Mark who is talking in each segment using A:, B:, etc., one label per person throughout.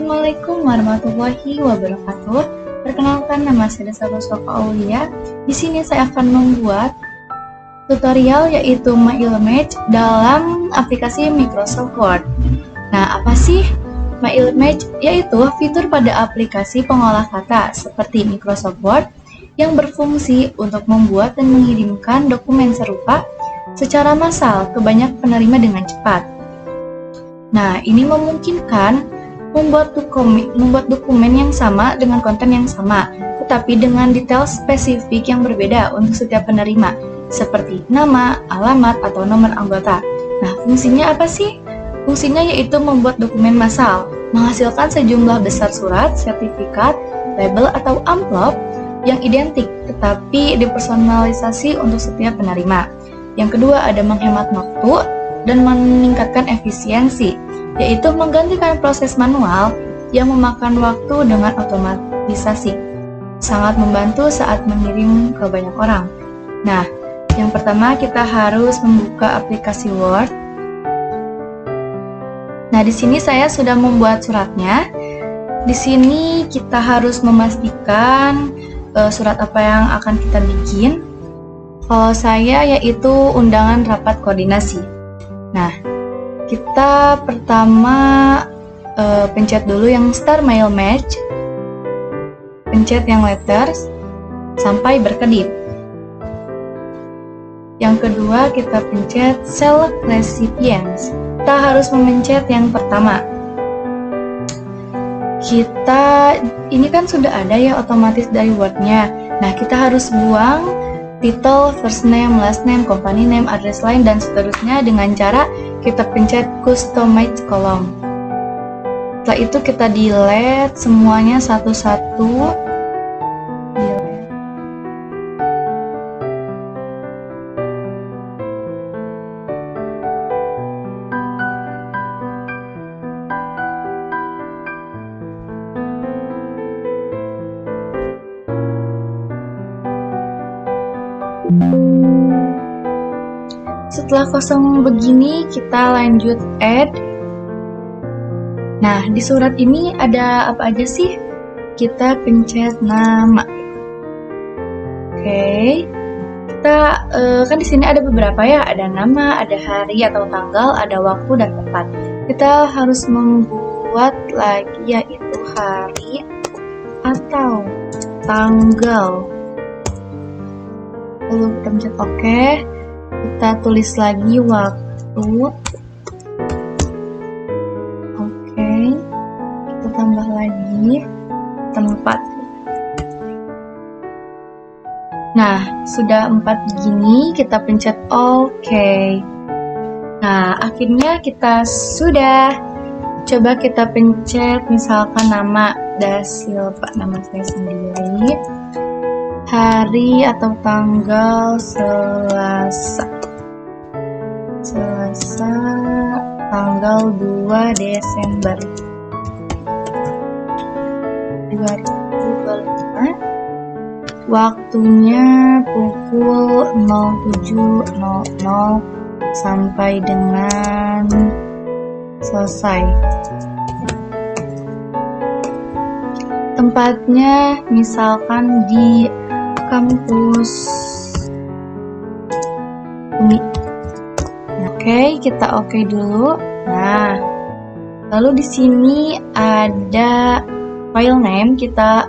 A: Assalamualaikum warahmatullahi wabarakatuh. Perkenalkan, nama saya Desa Aulia. Di sini saya akan membuat tutorial yaitu MyImage dalam aplikasi Microsoft Word. Nah, apa sih MyImage? Yaitu fitur pada aplikasi pengolah kata seperti Microsoft Word yang berfungsi untuk membuat dan mengirimkan dokumen serupa secara massal ke banyak penerima dengan cepat. Nah, ini memungkinkan membuat dokumen yang sama dengan konten yang sama, tetapi dengan detail spesifik yang berbeda untuk setiap penerima, seperti nama, alamat, atau nomor anggota. Nah, fungsinya apa sih? Fungsinya yaitu membuat dokumen massal, menghasilkan sejumlah besar surat, sertifikat, label, atau amplop yang identik, tetapi dipersonalisasi untuk setiap penerima. Yang kedua, ada menghemat waktu dan meningkatkan efisiensi, yaitu menggantikan proses manual yang memakan waktu dengan otomatisasi. Sangat membantu saat mengirim ke banyak orang. Nah, yang pertama kita harus membuka aplikasi Word. Nah, di sini saya sudah membuat suratnya. Di sini kita harus memastikan surat apa yang akan kita bikin. Kalau saya yaitu undangan rapat koordinasi. Nah, kita pertama pencet dulu yang Start MyImage, pencet yang letters sampai berkedip. Yang kedua kita pencet Select Recipients. Kita harus memencet yang pertama. Ini kan sudah ada ya otomatis dari Word-nya. Nah, kita harus buang title, first name, last name, company name, address line, dan seterusnya dengan cara kita pencet Customize Column. Setelah itu kita delete semuanya satu-satu. Setelah kosong begini, kita lanjut add. Nah, di surat ini ada apa aja sih? Kita pencet nama. Oke. Kita kan di sini ada beberapa ya, ada nama, ada hari atau tanggal, ada waktu dan tempat. Kita harus membuat lagi yaitu hari atau tanggal. Lalu kita pencet OK. Kita tulis lagi waktu. Oke. Kita tambah lagi tempat. Nah, sudah 4 begini, kita pencet OK. Nah, akhirnya kita sudah. Coba kita pencet misalkan nama Dasilva, nama saya sendiri. Hari atau tanggal Selasa tanggal 2 Desember 2025. Waktunya pukul 07.00 sampai dengan selesai. Tempatnya misalkan di kampus Umi. Oke, kita oke dulu. Nah, lalu di sini ada file name, kita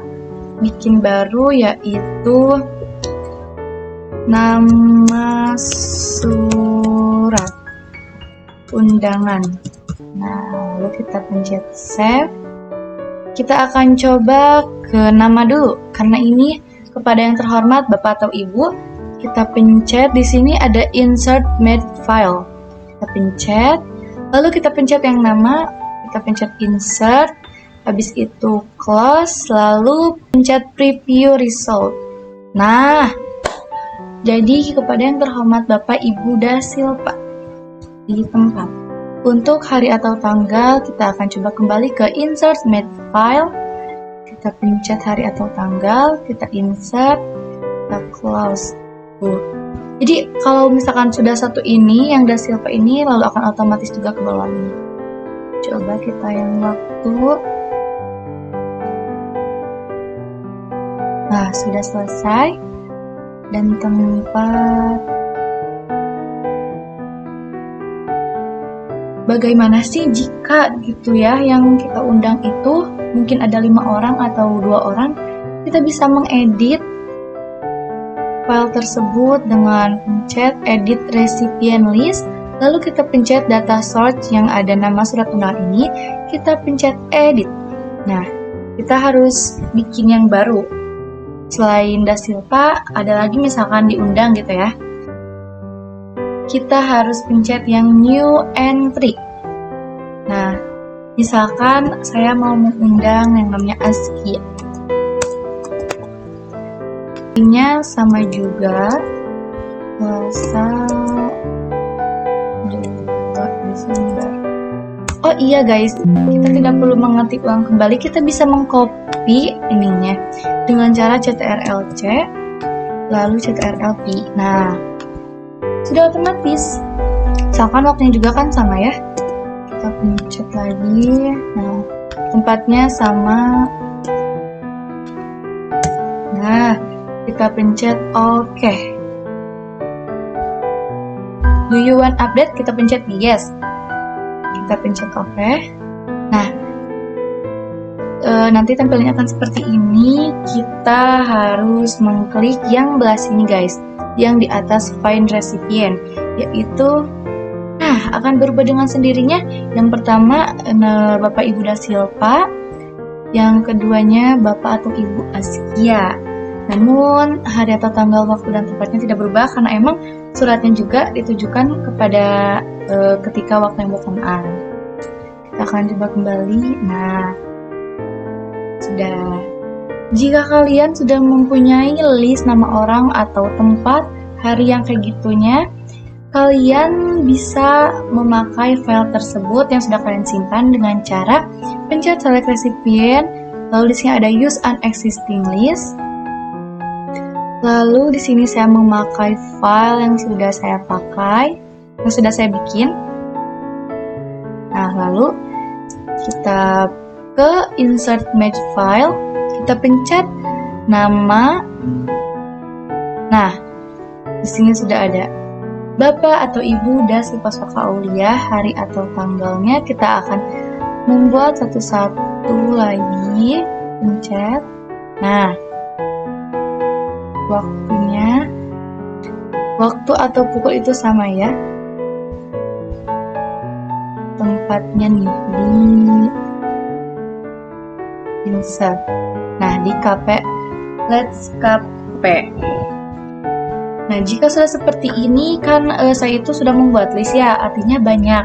A: bikin baru yaitu nama surat undangan. Nah, lalu kita pencet save. Kita akan coba ke nama dulu, karena ini kepada yang terhormat Bapak atau Ibu. Kita pencet di sini ada Insert Made File. Kita pencet, lalu kita pencet yang nama, kita pencet Insert, habis itu Close, lalu pencet Preview Result. Nah, jadi kepada yang terhormat Bapak Ibu Dasilva di tempat. Untuk hari atau tanggal, kita akan coba kembali ke Insert Made File. Kita pencet hari atau tanggal, kita insert, kita close. Jadi kalau misalkan sudah satu ini, yang Dasilva ini, lalu akan otomatis juga ke bawah ini. Coba kita yang waktu. Nah, sudah selesai. Dan tempat. Bagaimana sih jika gitu ya yang kita undang itu mungkin ada 5 orang atau 2 orang, kita bisa mengedit file tersebut dengan pencet edit recipient list, lalu kita pencet data source yang ada nama surat undangan ini, kita pencet edit. Nah, kita harus bikin yang baru. Selain Dasilva, ada lagi misalkan diundang gitu ya. Kita harus pencet yang new entry. Nah, misalkan saya mau mengundang yang namanya Askia. Ini sama juga puasa 2 Desember. Oh iya guys, kita tidak perlu mengetik ulang kembali, kita bisa mengcopy ininya dengan cara CTRL-C lalu CTRL-V. Nah, sudah otomatis. Misalkan waktunya juga kan sama ya. Kita pencet lagi. Nah, tempatnya sama. Nah, kita pencet OK. Do you want update? Kita pencet yes. Kita pencet OK. Nah, nanti tampilnya akan seperti ini. Kita harus mengklik yang belah sini guys, yang di atas Find Recipient, yaitu akan berubah dengan sendirinya. Yang pertama Bapak Ibu Dasilva, yang keduanya Bapak atau Ibu Askia. Namun hari atau tanggal, waktu dan tempatnya tidak berubah karena emang suratnya juga ditujukan kepada ketika waktu yang bersamaan. Kita akan coba kembali. Nah, sudah. Jika kalian sudah mempunyai list nama orang atau tempat, hari yang kayak gitunya, kalian bisa memakai file tersebut yang sudah kalian simpan dengan cara pencet select recipient, lalu di sini ada use an existing list. Lalu di sini saya memakai file yang sudah saya pakai, yang sudah saya bikin. Nah, lalu kita ke insert match file, kita pencet nama. Nah, di sini sudah ada Bapak atau Ibu Dasilva Soka Aulia, hari atau tanggalnya. Kita akan membuat satu-satu lagi, pencet. Nah, waktunya, waktu atau pukul itu sama ya. Tempatnya nih di insert. Nah, di KP, let's KP. Nah, jika sudah seperti ini kan saya itu sudah membuat list ya, artinya banyak.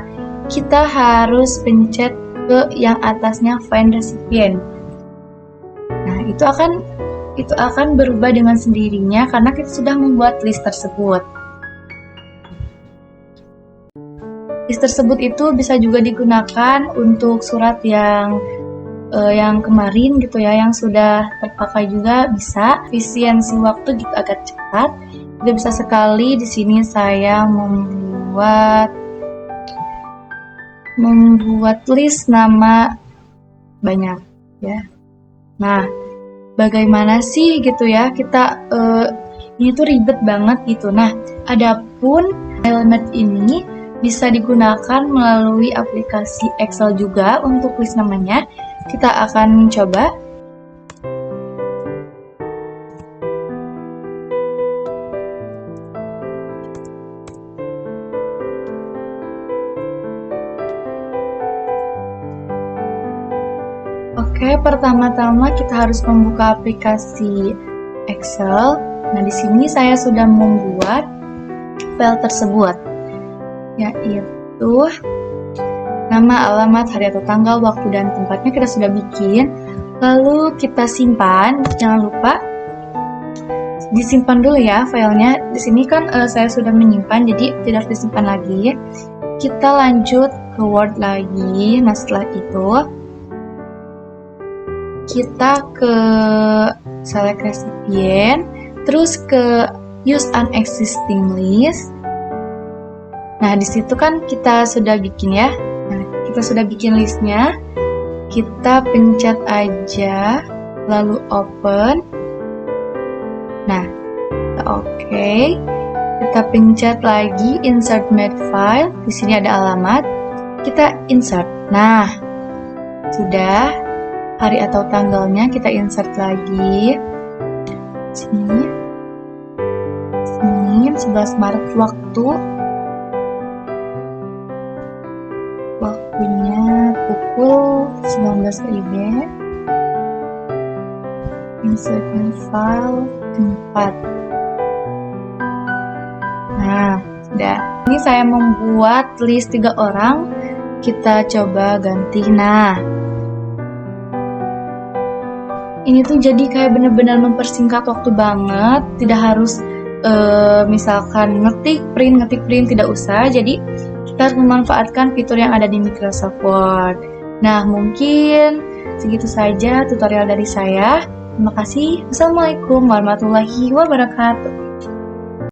A: Kita harus pencet ke yang atasnya Find Recipient. Nah, itu akan berubah dengan sendirinya karena kita sudah membuat list tersebut. List tersebut itu bisa juga digunakan untuk surat yang kemarin gitu ya, yang sudah terpakai juga bisa. Efisiensi waktu gitu agak cepat. Tidak bisa sekali. Di sini saya membuat list nama banyak ya. Nah, bagaimana sih gitu ya kita ini tuh ribet banget gitu. Nah, adapun element ini bisa digunakan melalui aplikasi Excel juga untuk list namanya. Kita akan coba. Oke, pertama-tama kita harus membuka aplikasi Excel. Nah, di sini saya sudah membuat file tersebut, yaitu nama, alamat, hari atau tanggal, waktu dan tempatnya kita sudah bikin. Lalu kita simpan, jangan lupa disimpan dulu ya filenya. Di sini kan saya sudah menyimpan, jadi tidak harus disimpan lagi. Kita lanjut ke Word lagi. Nah, setelah itu kita ke select recipient, terus ke use an existing list. Nah, di situ kan kita sudah bikin ya. Nah, kita sudah bikin listnya. Kita pencet aja, lalu open. Nah, oke. Kita pencet lagi insert made file. Di sini ada alamat. Kita insert. Nah, sudah. Hari atau tanggalnya kita insert lagi. Sini 11 Maret waktunya pukul 19 WIB. Insert file tempat. Nah, sudah. Ini saya membuat list 3 orang. Kita coba ganti. Nah, ini tuh jadi kayak bener-bener mempersingkat waktu banget. Tidak harus misalkan ngetik print, tidak usah. Jadi kita harus memanfaatkan fitur yang ada di Microsoft Word. Nah, mungkin segitu saja tutorial dari saya. Terima kasih. Wassalamualaikum warahmatullahi wabarakatuh.